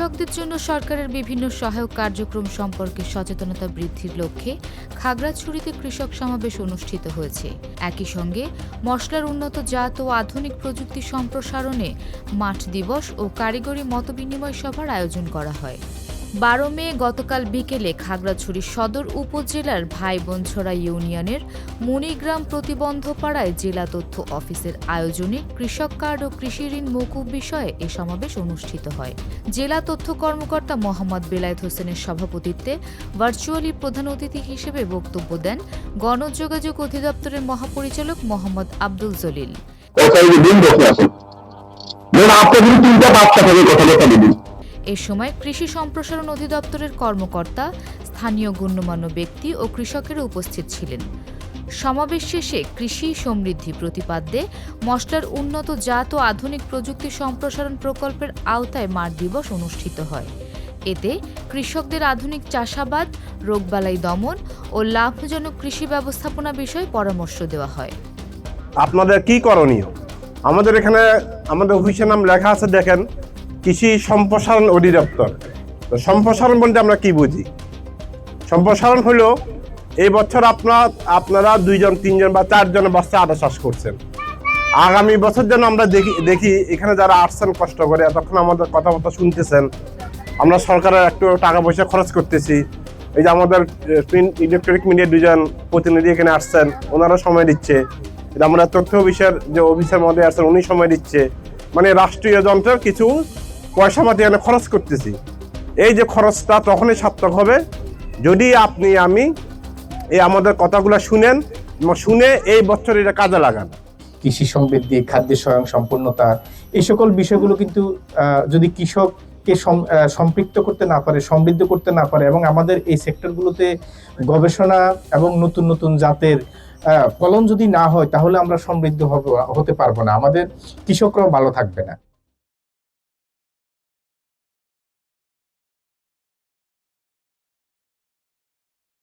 কৃষকদের জন্য সরকারের বিভিন্ন সহায়ক কার্যক্রম সম্পর্কে সচেতনতা বৃদ্ধির লক্ষ্যে খাগড়াছড়িতে কৃষক সমাবেশ অনুষ্ঠিত হয়েছে। একই সঙ্গে মশলার উন্নত জাত ও আধুনিক প্রযুক্তি সম্প্রসারণে মাঠ দিবস ও কারিগরি মতবিনিময় সভার আয়োজন করা হয়। 12 মে গতকাল বিকেলে খাগড়াছড়ি সদর উপজেলার ভাইবোনছড়া ইউনিয়নের মণিগ্রাম প্রতিবন্ধপাড়ায় জেলা তথ্য অফিসের আয়োজনে কৃষক কার্ড ও কৃষি ঋণ মওকুফ বিষয়ে এ সমাবেশ অনুষ্ঠিত হয়। জেলা তথ্য কর্মকর্তা মোহাম্মদ বেলায়েত হোসেনের সভাপতিত্বে ভার্চুয়ালি প্রধান অতিথি হিসেবে বক্তব্য দেন গণযোগাযোগ অধিদপ্তরের মহাপরিচালক মোহাম্মদ আব্দুল জলিল। এ সময় কৃষি সম্প্রসারণ অধিদপ্তরের কর্মকর্তা, স্থানীয় গণ্যমান্য ব্যক্তি ও কৃষকেরা উপস্থিত ছিলেন। সমাবেশ শেষে কৃষি সমৃদ্ধি প্রতিপাদ্যে মশলার উন্নত জাত ও আধুনিক প্রযুক্তি সম্প্রসারণ প্রকল্পের আওতায় মাঠ দিবস অনুষ্ঠিত হয়। এতে কৃষকদের আধুনিক চাষাবাদ, রোগবালাই দমন ও লাভজনক কৃষি ব্যবস্থাপনা বিষয়ে পরামর্শ দেওয়া হয়। আপনাদের কি করণীয়? আমাদের এখানে আমাদের অফিসের নাম লেখা আছে, দেখেন, কৃষি সম্প্রসারণ অধিদপ্তর। তো সম্প্রসারণ বলতে আমরা কি বুঝি? সম্প্রসারণ হলো এই বছর আপনারা 2জন 3জন বা 4জনের বাচ্চা আদা চাষ করছেন। আগামী বছর যেন আমরা দেখি এখানে যারা আসছেন কষ্ট করে, এতক্ষণ আমাদের কথাবার্তা শুনতেছেন, আমরা সরকারের একটু টাকা পয়সা খরচ করতেছি। এই যে আমাদের ইলেকট্রনিক মিডিয়ার 2জন প্রতিনিধি এখানে আসছেন, ওনারা সময় দিচ্ছে। আমরা তথ্য অফিসের যে অফিসের মধ্যে আসছেন, উনি সময় দিচ্ছে। মানে রাষ্ট্রীয় যন্ত্রের কিছু পয়সা পাতি এখানে খরচ করতেছি। এই যে খরচটা তখনই সার্থক হবে যদি আপনি আমি এই আমাদের কথাগুলো শুনে এই বছর এটা কাজে লাগান। কৃষি সমৃদ্ধি, খাদ্য স্বয়ং সম্পূর্ণতা, এই সকল বিষয়গুলো কিন্তু যদি কৃষককে সম্পৃক্ত করতে না পারে, সমৃদ্ধ করতে না পারে এবং আমাদের এই সেক্টরগুলোতে গবেষণা এবং নতুন নতুন জাতের ফলন যদি না হয়, তাহলে আমরা সমৃদ্ধ হতে পারবো না, আমাদের কৃষকরাও ভালো থাকবে না।